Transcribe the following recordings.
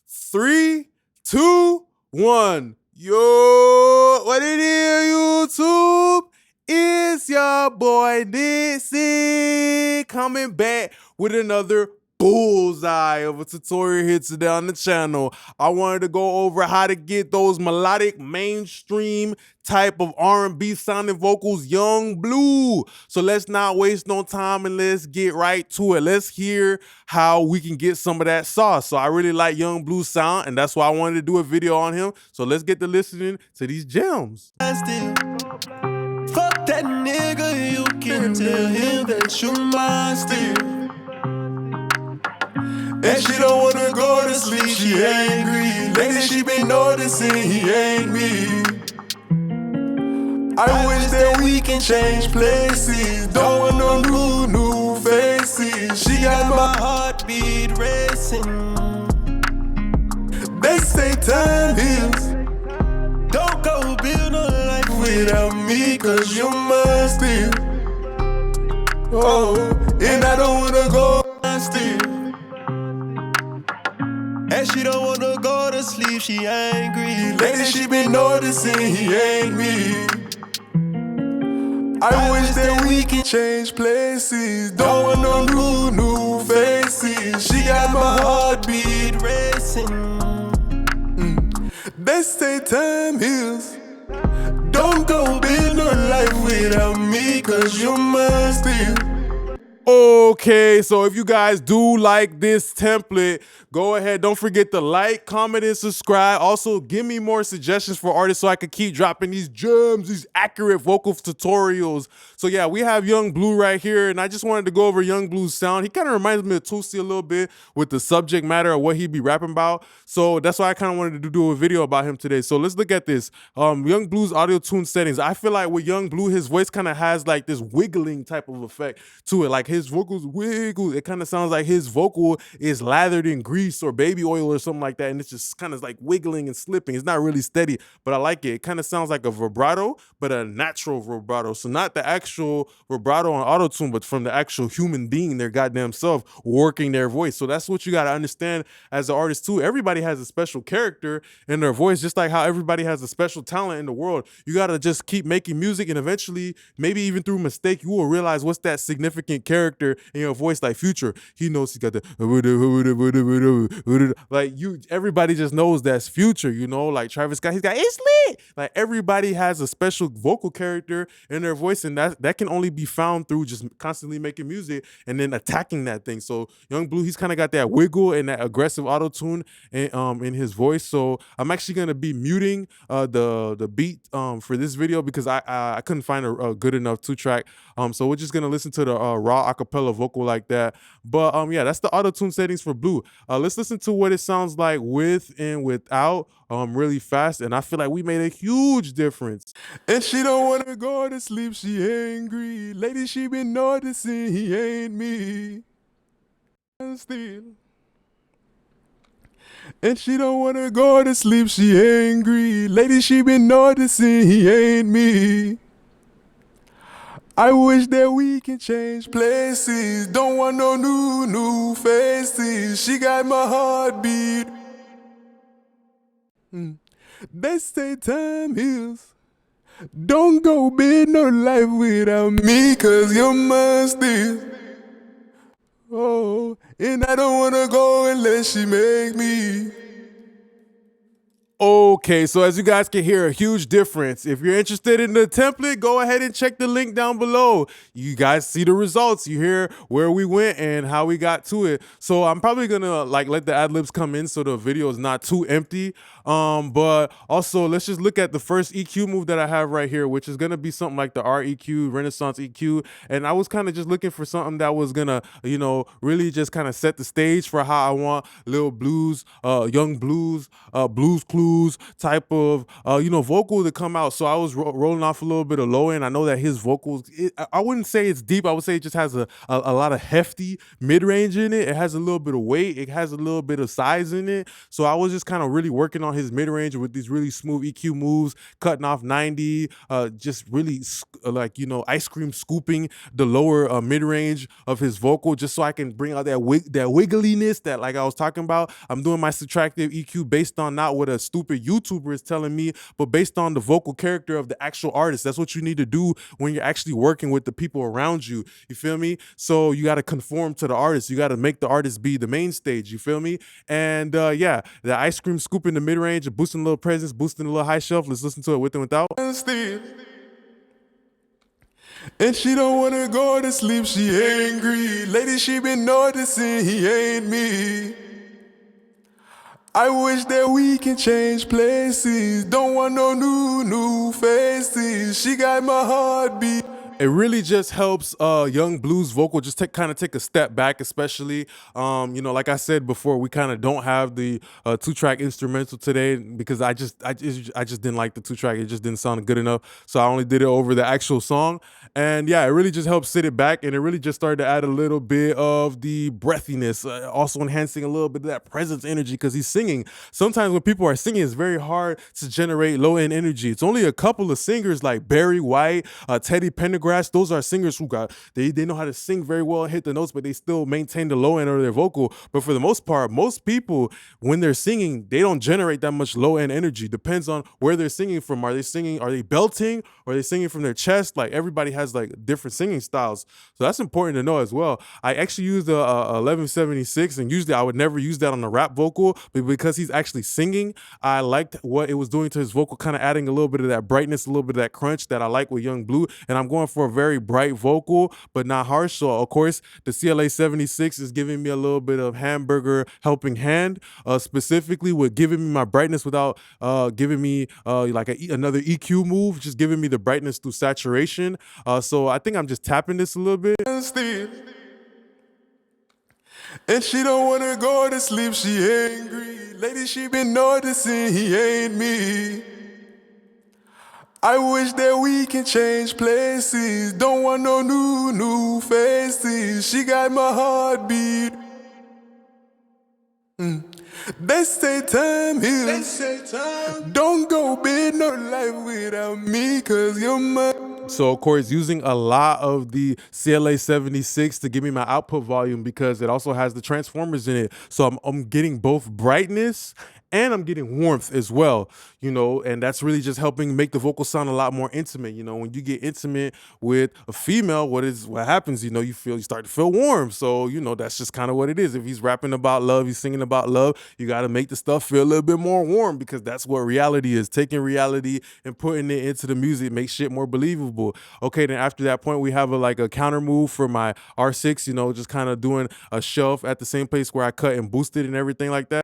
3, 2, 1. Yo, what it is, YouTube? It's your boy Dixie coming back with another bullseye of a tutorial here today on the channel. I wanted to go over how to get those melodic mainstream type of R&B sounding vocals, Young BLEU. So let's not waste no time and let's get right to it. Let's hear how we can get some of that sauce. So I really like Young BLEU's sound, and that's why I wanted to do a video on him. So let's get to listening to these gems. Fuck that nigga, you can tell him that you mine still. And she don't wanna go to sleep, she angry. Lately she been noticing he ain't me. I wish that we can change places. Don't want no new faces. She got my heartbeat racing. They say time heals. Don't go build no life without me, cause you're mine still. Oh, and I don't wanna go still. And she don't wanna go to sleep, she angry. Lately she been noticing he ain't me. I wish that we can change places. Don't want no new faces. She got my heartbeat racing. They say time heals. Don't go build no life without me, cause you're mine still. Okay, so if you guys do like this template, go ahead. Don't forget to like, comment, and subscribe. Also, give me more suggestions for artists so I can keep dropping these gems, these accurate vocal tutorials. So yeah, we have Young BLEU right here, and I just wanted to go over Young BLEU's sound. He kind of reminds me of Tootsie a little bit with the subject matter of what he'd be rapping about. So that's why I kind of wanted to do a video about him today. So let's look at this. Young BLEU's audio tune settings. I feel like with Young BLEU, his voice kind of has like this wiggling type of effect to it. Like his vocals wiggle. It kind of sounds like his vocal is lathered in grease or baby oil or something like that, and it's just kind of like wiggling and slipping. It's not really steady, but I like it. It kind of sounds like a vibrato, but a natural vibrato. So not the actual vibrato on auto-tune, but from the actual human being, their goddamn self working their voice. So that's what you got to understand as an artist too. Everybody has a special character in their voice, just like how everybody has a special talent in the world. You got to just keep making music, and eventually, maybe even through mistake, you will realize what's that significant character in your voice. Like Future, he knows he got the like you. Everybody just knows that's Future, you know. Like Travis Scott, he's got it's lit. Like everybody has a special vocal character in their voice, and that can only be found through just constantly making music and then attacking that thing. So Young BLEU, he's kind of got that wiggle and that aggressive auto tune in his voice. So I'm actually gonna be muting the beat for this video because I couldn't find a good enough 2-track. So we're just gonna listen to the raw acapella vocal like that. But yeah, that's the auto tune settings for BLEU. Let's listen to what it sounds like with and without really fast, and I feel like we made a huge difference. And she don't wanna go to sleep, she angry. Lady, she been noticing he ain't me. Still. And she don't wanna go to sleep, she angry. Lady, she been noticing he ain't me. I wish that we can change places. Don't want no new faces. She got my heartbeat. They say time heals. Don't go build no life without me, cause you're mine still. Oh, and I don't wanna go unless she make me. Okay, so as you guys can hear, a huge difference. If you're interested in the template, go ahead and check the link down below. You guys see the results. You hear where we went and how we got to it. So I'm probably gonna like let the ad-libs come in so the video is not too empty. But also let's just look at the first EQ move that I have right here, which is gonna be something like the REQ, Renaissance EQ. And I was kind of just looking for something that was gonna, you know, really just kind of set the stage for how I want Lil Blues, Young Blues, Blues Clues, blues type of vocal to come out. So I was rolling off a little bit of low end. I know that his vocals, I wouldn't say it's deep. I would say it just has a lot of hefty mid range in it. It has a little bit of weight. It has a little bit of size in it. So I was just kind of really working on his mid range with these really smooth EQ moves, cutting off 90, just really ice cream scooping the lower mid range of his vocal, just so I can bring out that wiggliness that, like I was talking about. I'm doing my subtractive EQ based on not what a stupid YouTuber is telling me, but based on the vocal character of the actual artist. That's what you need to do when you're actually working with the people around you. You feel me? So you got to conform to the artist. You got to make the artist be the main stage. You feel me? And the ice cream scoop in the mid range, boosting a little presence, boosting a little high shelf. Let's listen to it with and without. And she don't wanna go to sleep, she angry. Lady, she been noticing he ain't me. I wish that we can change places. Don't want no new faces. She got my heartbeat. It really just helps Young Blue's vocal just kind of take a step back, especially like I said before, we kind of don't have the 2-track instrumental today because I just didn't like the 2-track. It just didn't sound good enough, so I only did it over the actual song. And yeah, it really just helps sit it back, and it really just started to add a little bit of the breathiness, also enhancing a little bit of that presence energy because he's singing. Sometimes when people are singing, it's very hard to generate low end energy. It's only a couple of singers like Barry White, Teddy Pendergrass. Those are singers who they know how to sing very well and hit the notes, but they still maintain the low end of their vocal. But for the most part, most people, when they're singing, they don't generate that much low end energy. Depends on where they're singing from. Are they belting, or are they singing from their chest? Like, everybody has like different singing styles. So that's important to know as well. I actually used the 1176, and usually I would never use that on a rap vocal, but because he's actually singing, I liked what it was doing to his vocal, kind of adding a little bit of that brightness, a little bit of that crunch that I like with Young Blue. And I'm going for a very bright vocal, but not harsh. So of course, the CLA 76 is giving me a little bit of hamburger helping hand, specifically with giving me my brightness without giving me another EQ move, just giving me the brightness through saturation. So I think I'm just tapping this a little bit. And she don't wanna go to sleep, she angry. Lady, she been noticing he ain't me. I wish that we can change places. Don't want no new faces. She got my heartbeat. They say time heals. Don't go build no life without me, cause you're my. So of course, using a lot of the CLA 76 to give me my output volume, because it also has the transformers in it. So I'm getting both brightness and I'm getting warmth as well, and that's really just helping make the vocal sound a lot more intimate. When you get intimate with a female, what happens, you start to feel warm. So, that's just kind of what it is. If he's rapping about love, he's singing about love, you got to make the stuff feel a little bit more warm, because that's what reality is. Taking reality and putting it into the music makes shit more believable. Okay, then after that point, we have a counter move for my R6, just kind of doing a shelf at the same place where I cut and boosted and everything like that.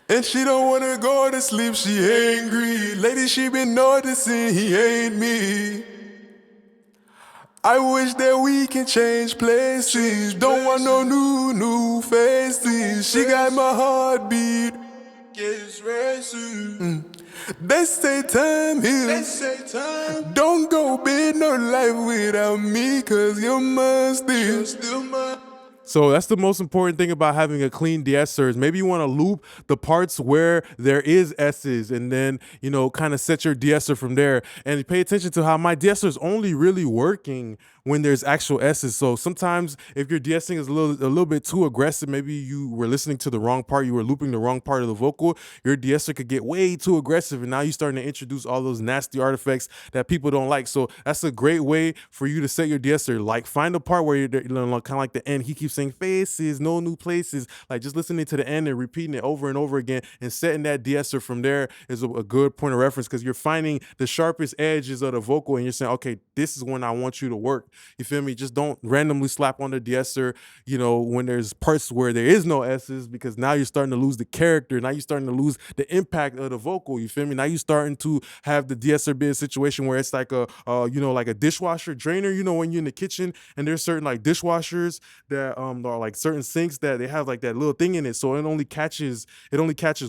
And she don't wanna go to sleep, she angry. Lady, she been noticing he ain't me. I wish that we can change places. Don't want no new faces. She got my heartbeat. They say time heals. Don't go build no life without me, cause you're mine still. So that's the most important thing about having a clean de-esser, is maybe you want to loop the parts where there is S's, and then, kind of set your de-esser from there. And pay attention to how my de-esser is only really working when there's actual S's. So sometimes if your de-essing is a little bit too aggressive, maybe you were listening to the wrong part, you were looping the wrong part of the vocal, your de-esser could get way too aggressive, and now you're starting to introduce all those nasty artifacts that people don't like. So that's a great way for you to set your de-esser. Like, find a part where you're kind of like the end. He keeps saying faces, no new places. Like, just listening to the end and repeating it over and over again and setting that de-esser from there is a good point of reference, because you're finding the sharpest edges of the vocal and you're saying, okay, this is when I want you to work. You feel me? Just don't randomly slap on the de-esser, when there's parts where there is no S's, because now you're starting to lose the character. Now you're starting to lose the impact of the vocal. You feel me? Now you're starting to have the de-esser be a situation where it's like like a dishwasher drainer, when you're in the kitchen and there's certain like dishwashers that or like certain sinks that they have like that little thing in it, so it only catches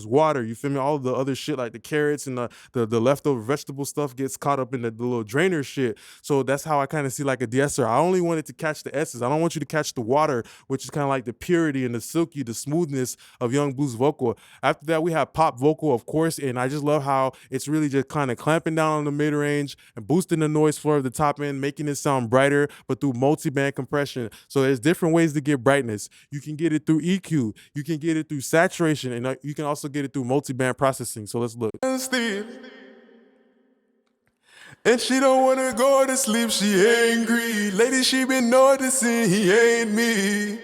water. You feel me? All the other shit like the carrots and the leftover vegetable stuff gets caught up in the little drainer shit. So that's how I kind of see like a de-esser. I only want it to catch the essence. I don't want you to catch the water, which is kind of like the purity and the silky, the smoothness of Young Blue's vocal. After that, we have pop vocal, of course, and I just love how it's really just kind of clamping down on the mid range and boosting the noise floor of the top end, making it sound brighter, but through multi-band compression. So there's different ways to get brightness. You can get it through EQ, you can get it through saturation, and you can also get it through multi-band processing. So let's look. And she don't wanna go to sleep, she angry. Lady, she been noticing he ain't me.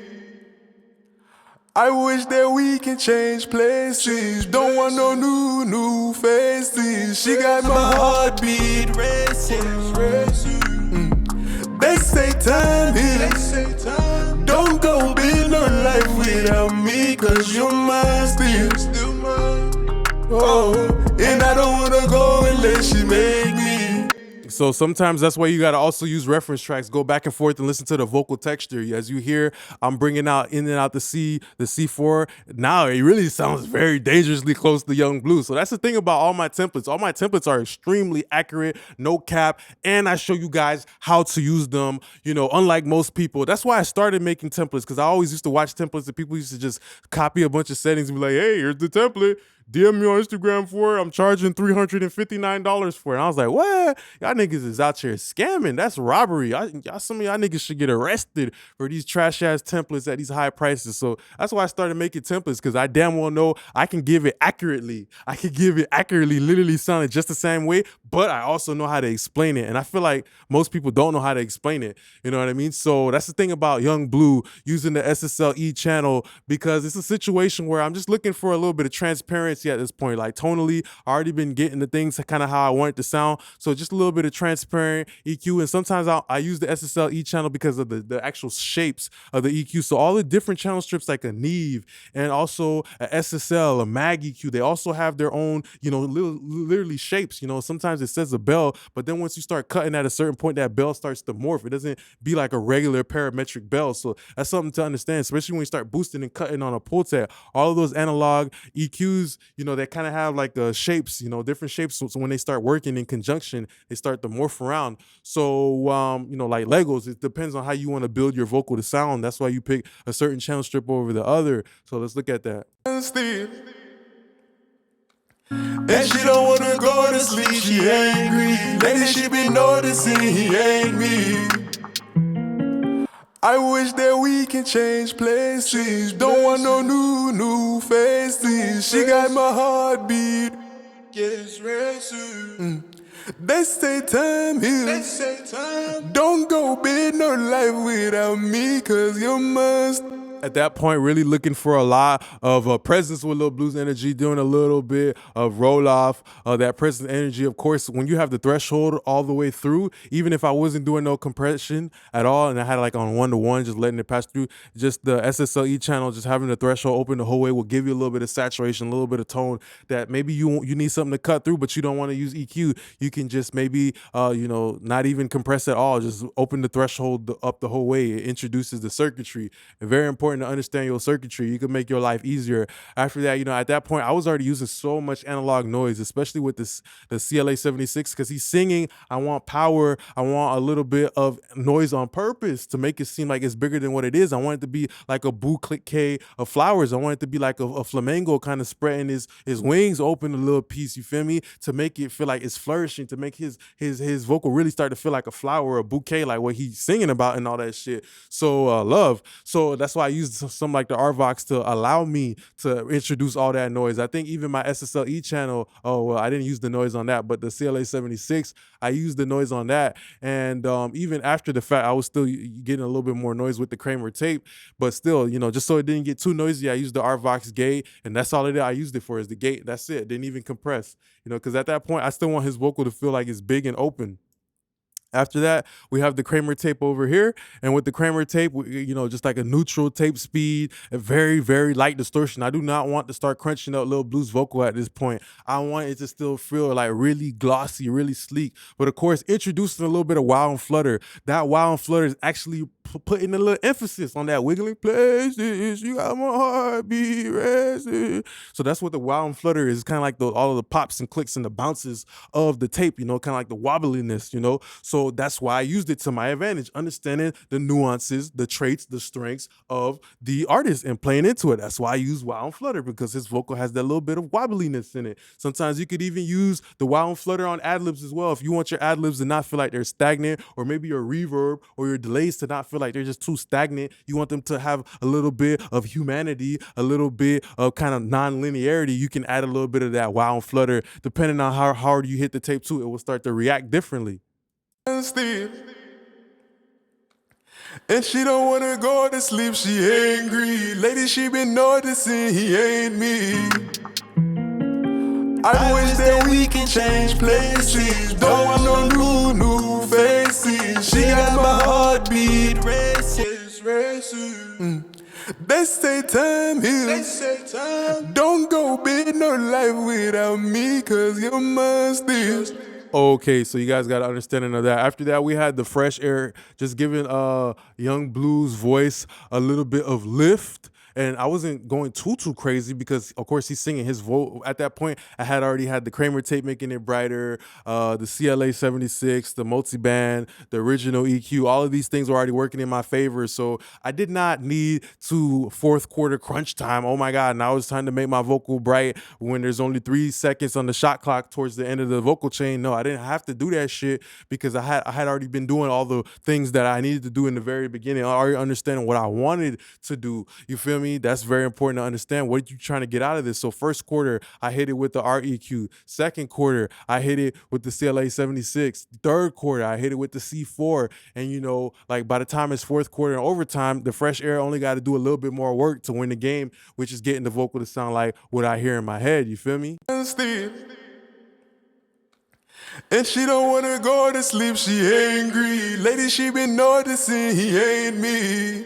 I wish that we can change places. Don't want no new faces. She got my heartbeat racing. They say time is. Don't go build no life without me, cause you're mine still mine. Oh, and I don't wanna go unless she make me. So sometimes that's why you got to also use reference tracks, go back and forth and listen to the vocal texture. As you hear, I'm bringing out in and out the C4. Now it really sounds very dangerously close to Young Blue. So that's the thing about all my templates. All my templates are extremely accurate, no cap, and I show you guys how to use them, you know, unlike most people. That's why I started making templates, because I always used to watch templates and people used to just copy a bunch of settings and be like, hey, here's the template. DM me on Instagram for it. I'm charging $359 for it. And I was like, what? Y'all niggas is out here scamming. That's robbery. Some of y'all niggas should get arrested for these trash ass templates at these high prices. So that's why I started making templates, because I damn well know I can give it accurately. I can give it accurately, literally sounding just the same way, but I also know how to explain it. And I feel like most people don't know how to explain it. You know what I mean? So that's the thing about Young Blue using the SSLE channel, because it's a situation where I'm just looking for a little bit of transparency at this point. Like tonally, I already been getting the things kind of how I want it to sound. So just a little bit of transparent EQ. And sometimes I use the SSLE channel because of the actual shapes of the EQ. So all the different channel strips like a Neve and also a SSL, a Mag EQ, they also have their own, you know, literally shapes. You know, sometimes it says a bell, but then once you start cutting at a certain point, that bell starts to morph. It doesn't be like a regular parametric bell. So that's something to understand, especially when you start boosting and cutting on a pull tab. All of those analog EQs, you know, they kind of have like shapes, you know, different shapes. So when they start working in conjunction, they start to morph around. So, you know, like Legos, it depends on how you want to build your vocal to sound. That's why you pick a certain channel strip over the other. So let's look at that. And she don't wanna go to sleep, she angry. Lady, she been noticing he ain't me. I wish that we can change places. Don't want no new faces. She got my heartbeat. Yes, racing. They say time heals. Don't go build no life without me, cause you must. At that point, really looking for a lot of presence with Lil Blues energy, doing a little bit of roll off, that presence energy. Of course, when you have the threshold all the way through, even if I wasn't doing no compression at all and I had like on 1-to-1, just letting it pass through, just the SSLE channel, just having the threshold open the whole way will give you a little bit of saturation, a little bit of tone that maybe you need something to cut through, but you don't want to use EQ. You can just maybe, you know, not even compress at all. Just open the threshold up the whole way. It introduces the circuitry. And very important to understand your circuitry. You can make your life easier. After that, you know, at that point, I was already using so much analog noise, especially with the CLA 76, because he's singing, I want power, I want a little bit of noise on purpose to make it seem like it's bigger than what it is. I want it to be like a bouquet of flowers. I want it to be like a flamingo kind of spreading his wings open a little piece, you feel me? To make it feel like it's flourishing, to make his vocal really start to feel like a flower, a bouquet, like what he's singing about and all that shit. So love. So that's why I used something like the RVox to allow me to introduce all that noise. I think even my SSLE channel, oh, well, I didn't use the noise on that, but the CLA 76, I used the noise on that. And even after the fact, I was still getting a little bit more noise with the Kramer tape, but still, you know, just so it didn't get too noisy, I used the RVox gate, and that's all I used it for, is the gate. That's it. Didn't even compress, you know, because at that point, I still want his vocal to feel like it's big and open. After that, we have the Kramer tape over here. And with the Kramer tape, just like a neutral tape speed, a very, very light distortion. I do not want to start crunching up Lil Blue's vocal at this point. I want it to still feel like really glossy, really sleek. But of course, introducing a little bit of wow and flutter. That wow and flutter is actually putting a little emphasis on that wiggling places. You got my heartbeat racing. So that's what the wow and flutter is. Kind of like all of the pops and clicks and the bounces of the tape, kind of like the wobbliness, So that's why I used it to my advantage, understanding the nuances, the traits, the strengths of the artist and playing into it. That's why I use wow and flutter, because his vocal has that little bit of wobbliness in it. Sometimes you could even use the wow and flutter on ad-libs as well. If you want your ad-libs to not feel like they're stagnant, or maybe your reverb or your delays to not feel like they're just too stagnant, you want them to have a little bit of humanity, a little bit of kind of non-linearity, you can add a little bit of that wow and flutter. Depending on how hard you hit the tape too, it will start to react differently. Steve. And she don't wanna go to sleep, she angry. Lady, she been noticing he ain't me. I wish that we can change places. Don't want no new faces. She got my heartbeat races. They say time heals. Don't go build no life without me, cause you're mine still. Okay, so you guys got an understanding of that. After that, we had the fresh air, just giving Young Blue's voice a little bit of lift. And I wasn't going too crazy because, of course, he's singing his vote. At that point, I had already had the Kramer tape making it brighter, the CLA 76, the multi-band, the original EQ. All of these things were already working in my favor. So I did not need to fourth quarter crunch time. Oh my God, now it's time to make my vocal bright when there's only 3 seconds on the shot clock towards the end of the vocal chain. No, I didn't have to do that shit because I had already been doing all the things that I needed to do in the very beginning. I already understanding what I wanted to do. You feel me? That's very important to understand. What are you trying to get out of this? So first quarter, I hit it with the REQ. Second quarter, I hit it with the CLA 76. Third quarter, I hit it with the C4. And like by the time it's fourth quarter and overtime, the fresh air only got to do a little bit more work to win the game, which is getting the vocal to sound like what I hear in my head. You feel me? And she don't wanna go to sleep, she angry. Lady, she been noticing he ain't me.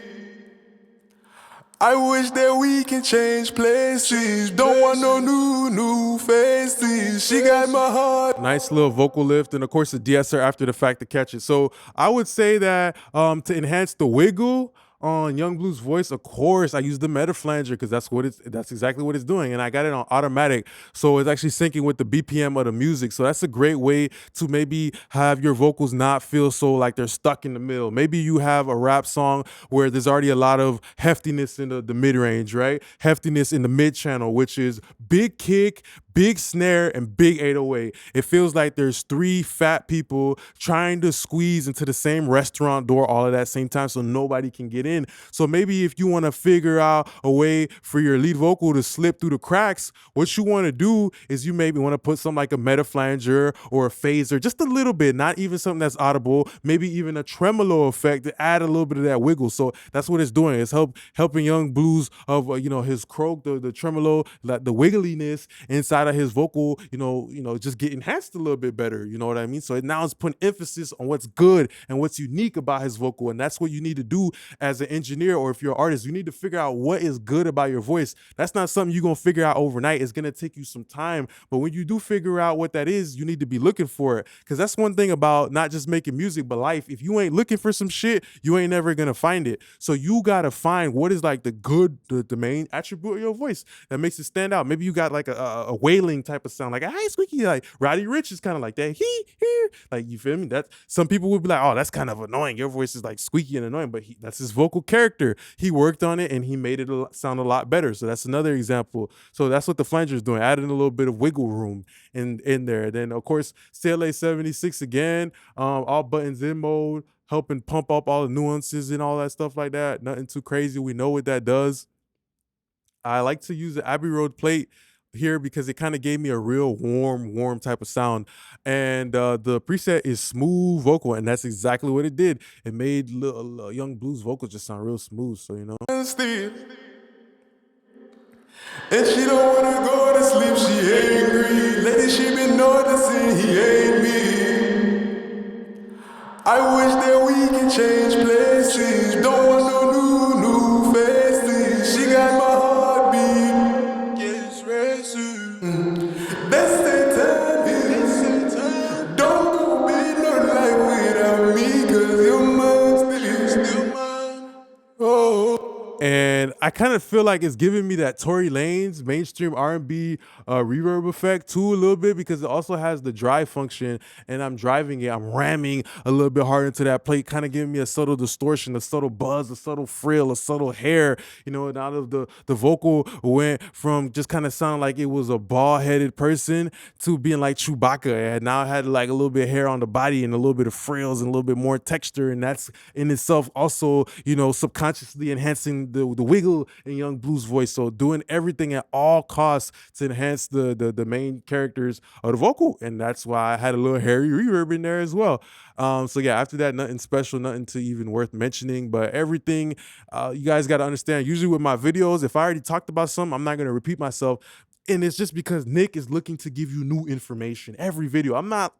I wish that we can change places. Don't want no new faces. She got my heart. Nice little vocal lift, and of course the de-esser after the fact to catch it. So I would say that to enhance the wiggle on Young Blue's voice, of course, I use the meta flanger because that's exactly what it's doing, and I got it on automatic, so it's actually syncing with the BPM of the music. So that's a great way to maybe have your vocals not feel so like they're stuck in the middle. Maybe you have a rap song where there's already a lot of heftiness in the mid-range, right? Heftiness in the mid-channel, which is big kick, big snare, and big 808. It feels like there's 3 fat people trying to squeeze into the same restaurant door all at that same time so nobody can get in. So maybe if you want to figure out a way for your lead vocal to slip through the cracks, what you want to do is you maybe want to put something like a meta flanger or a phaser, just a little bit, not even something that's audible, maybe even a tremolo effect to add a little bit of that wiggle. So that's what it's doing. It's helping Young Blues of his croak, the tremolo, like the wiggliness inside of his vocal, just get enhanced a little bit better. You know what I mean? So now it's putting emphasis on what's good and what's unique about his vocal, and that's what you need to do as an engineer, or if you're an artist, you need to figure out what is good about your voice. That's not something you're gonna figure out overnight. It's gonna take you some time, but when you do figure out what that is, you need to be looking for it, because that's one thing about not just making music but life. If you ain't looking for some shit, you ain't never gonna find it. So you gotta find what is like the main attribute of your voice that makes it stand out. Maybe you got like a wailing type of sound, like a high squeaky, like Roddy Ricch is kind of like that. Like, you feel me? That some people would be like, oh, that's kind of annoying. Your voice is like squeaky and annoying, but that's his vocal character. He worked on it and he made it sound a lot better. So that's another example. So that's what the flanger is doing, adding a little bit of wiggle room in there. Then of course, CLA 76 again, all buttons in mode, helping pump up all the nuances and all that stuff like that. Nothing too crazy. We know what that does. I like to use the Abbey Road plate here because it kind of gave me a real warm type of sound. And the preset is smooth vocal, and that's exactly what it did. It made Young Blue's vocals just sound real smooth, so And she don't wanna go to sleep, she angry. Lady, she been noticing he ain't me. I wish that we can change places. Don't want no new faces. She got my heartbeat. Gets racing. That's the time here. Don't go be no life without me, cause you're mine, still mine. Oh. And I kind of feel like it's giving me that Tory Lanez mainstream R&B reverb effect too a little bit, because it also has the drive function, and I'm driving it, I'm ramming a little bit hard into that plate, kind of giving me a subtle distortion, a subtle buzz, a subtle frill, a subtle hair, you know, and out of the vocal went from just kind of sounding like it was a bald-headed person to being like Chewbacca, and now I had like a little bit of hair on the body and a little bit of frills and a little bit more texture, and that's in itself also, you know, subconsciously enhancing the wiggle in Young Blue's voice. So doing everything at all costs to enhance the main characters of the vocal, and that's why I had a little hairy reverb in there as well. So yeah, after that, nothing special, nothing to even worth mentioning, but everything you guys got to understand. Usually with my videos, if I already talked about something, I'm not going to repeat myself. And it's just because Nick is looking to give you new information every video. I'm not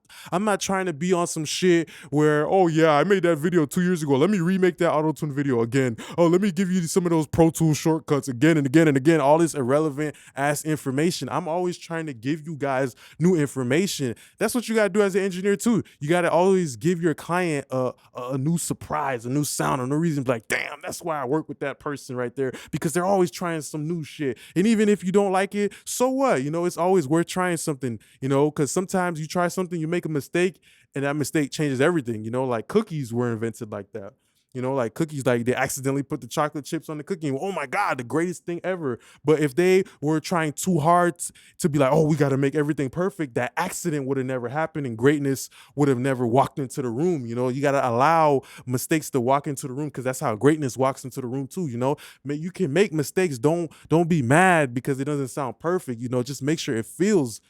trying to be on some shit where, oh yeah, I made that video 2 years ago, let me remake that auto-tune video again. Oh, let me give you some of those Pro Tools shortcuts again and again and again, all this irrelevant ass information. I'm always trying to give you guys new information. That's what you gotta do as an engineer too. You gotta always give your client a new surprise, a new sound, a new reason. Like, damn, that's why I work with that person right there, because they're always trying some new shit. And even if you don't like it, so what? You know, it's always worth trying something, you know, because sometimes you try something, you make a mistake, and that mistake changes everything. You know, like cookies were invented like that. You know, like cookies, like they accidentally put the chocolate chips on the cookie. And, oh my God, the greatest thing ever. But if they were trying too hard to be like, oh, we got to make everything perfect, that accident would have never happened, and greatness would have never walked into the room. You know, you got to allow mistakes to walk into the room, because that's how greatness walks into the room too. You know, you can make mistakes. Don't be mad because it doesn't sound perfect. You know, just make sure it feels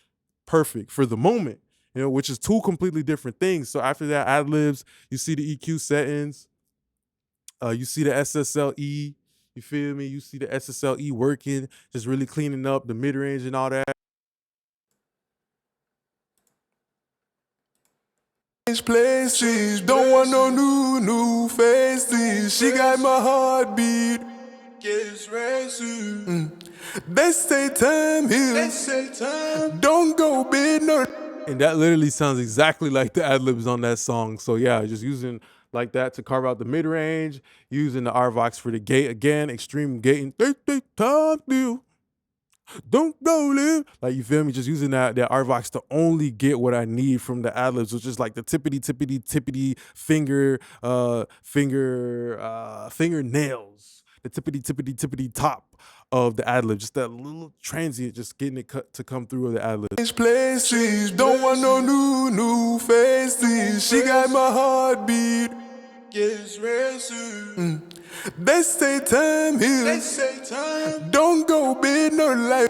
perfect for the moment, you know, which is two completely different things. So after that, ad libs, you see the EQ settings. You see the SSLE, you feel me? You see the SSLE working, just really cleaning up the mid-range and all that. Places, don't want no new faces. She got my heartbeat. Gets racing. They say time here. Don't go big no. And that literally sounds exactly like the ad-libs on that song. So yeah, just using like that to carve out the mid-range, using the RVox for the gate again, extreme gating. Don't go live. Like, you feel me? Just using that RVox to only get what I need from the ad-libs, which is like the tippity fingernails, the tippity top of the ad-lib, just that little transient, just getting it cut to come through of the ad-lib. Places, don't want no new faces. She got my heartbeat. Gets racing. They say time here. Don't go big no life.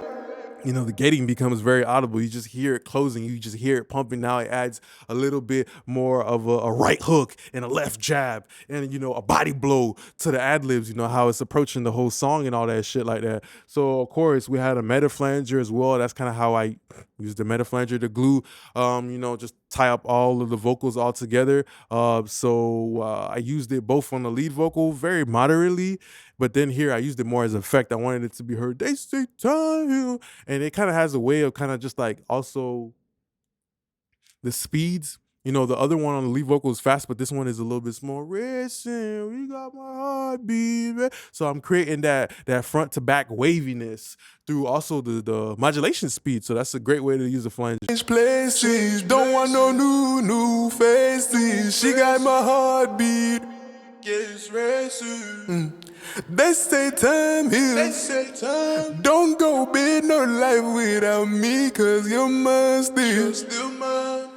You know, the gating becomes very audible. You just hear it closing. You just hear it pumping. Now it adds a little bit more of a right hook and a left jab and, you know, a body blow to the ad-libs, you know, how it's approaching the whole song and all that shit like that. So, of course, we had a meta flanger as well. That's kind of how I use the meta flanger to glue, you know, just tie up all of the vocals all together. I used it both on the lead vocal very moderately, but then here I used it more as an effect. I wanted it to be heard. They say time, and it kind of has a way of kind of just like also the speeds. You know, the other one on the lead vocal is fast, but this one is a little bit more racing. We got my heartbeat. So I'm creating that front to back waviness through also the modulation speed. So that's a great way to use the flanger. Places, don't want no new faces. She got my heartbeat. Gets racing. They say time here. Don't go big no life without me, cause you're mine still mine.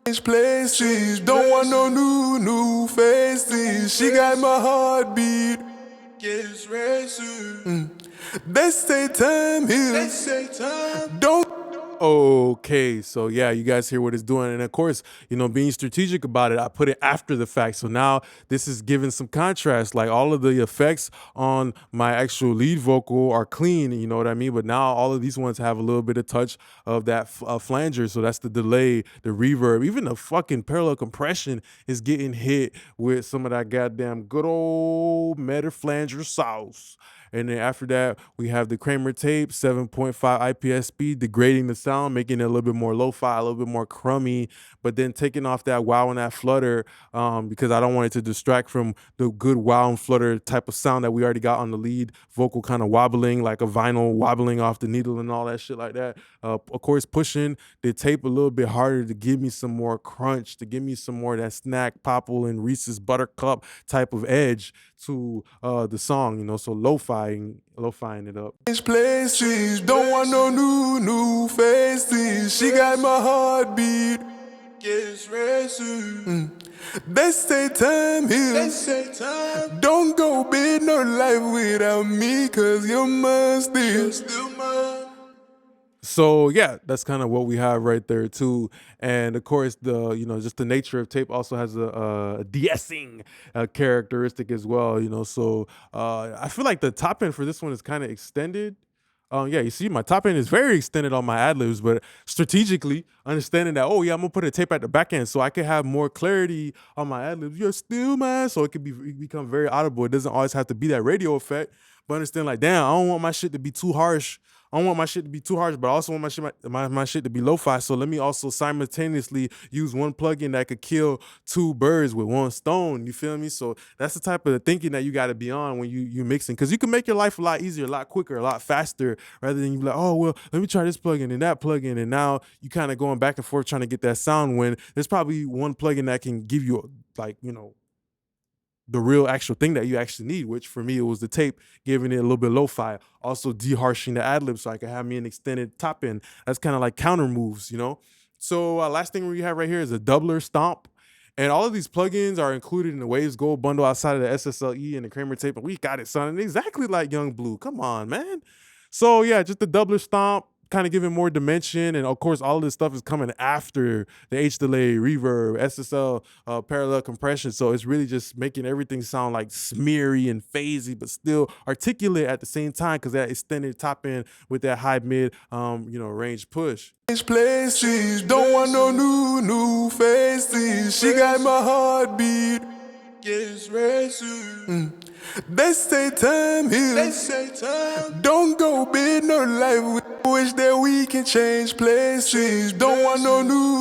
Places, don't want no new faces. She got my heartbeat. Gets racing. They say time here. Don't. Okay, so yeah, you guys hear what it's doing. And of course, you know, being strategic about it, I put it after the fact. So now this is giving some contrast. Like all of the effects on my actual lead vocal are clean, you know what I mean? But now all of these ones have a little bit of touch of that flanger. So that's the delay, the reverb, even the fucking parallel compression is getting hit with some of that goddamn good old meta flanger sauce. And then after that, we have the Kramer tape, 7.5 IPS speed, degrading the sound, making it a little bit more lo-fi, a little bit more crummy, but then taking off that wow and that flutter because I don't want it to distract from the good wow and flutter type of sound that we already got on the lead vocal, kind of wobbling like a vinyl wobbling off the needle and all that shit like that. Of course, pushing the tape a little bit harder to give me some more crunch, to give me some more of that Snack, Popple, and Reese's Buttercup type of edge to the song, you know, so lo-fiing it up. Places, don't want no new faces. She got my heartbeat. Gets racing. They say time heals. Don't go build no life without me, cause you're mine still mine. So yeah, that's kind of what we have right there too. And of course, the just the nature of tape also has a de-essing characteristic as well. You know, so I feel like the top end for this one is kind of extended. Yeah, you see, my top end is very extended on my ad libs, but strategically understanding that, oh yeah, I'm gonna put a tape at the back end so I can have more clarity on my ad libs. You're still man, so it could become very audible. It doesn't always have to be that radio effect, but understand like, damn, I don't want my shit to be too harsh. I don't want my shit to be too harsh, but I also want my shit to be lo-fi. So let me also simultaneously use one plugin that could kill two birds with one stone. You feel me? So that's the type of thinking that you got to be on when you mixing, because you can make your life a lot easier, a lot quicker, a lot faster, rather than you be like, oh well, let me try this plugin and that plugin, and now you kind of going back and forth trying to get that sound. When there's probably one plugin that can give you like the real actual thing that you actually need, which for me, it was the tape, giving it a little bit lo-fi, also de-harshing the ad-lib so I could have me an extended top end. That's kind of like counter moves, you know? So last thing we have right here is a doubler stomp. And all of these plugins are included in the Waves Gold bundle outside of the SSLE and the Kramer tape, and we got it sounding exactly like Young BLEU. Come on, man. So yeah, just the doubler stomp, kind of giving more dimension, and of course all of this stuff is coming after the H delay, reverb, SSL, parallel compression, so it's really just making everything sound like smeary and phasey but still articulate at the same time, because that extended top end with that high mid range push. Places, don't want no new faces. She got my heartbeat. Gets racing. They say time heals. Don't go build no life. Wish that we can change places. Don't want no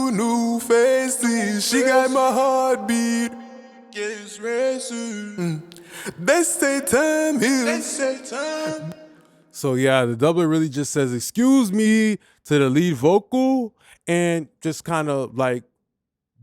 new faces. She got my heartbeat. Gets racing. They say time heals. So yeah, the doubler really just says excuse me to the lead vocal and just kind of like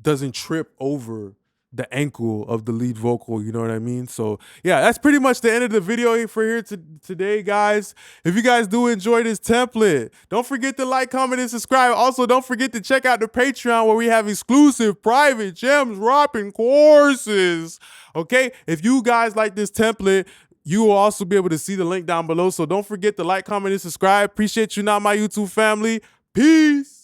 doesn't trip over the ankle of the lead vocal, you know what I mean? So yeah, that's pretty much the end of the video for here today, guys. If you guys do enjoy this template, don't forget to like, comment, and subscribe. Also, don't forget to check out the Patreon where we have exclusive private gems dropping courses. Okay, if you guys like this template, you will also be able to see the link down below. So don't forget to like, comment, and subscribe. Appreciate you, not my YouTube family. Peace.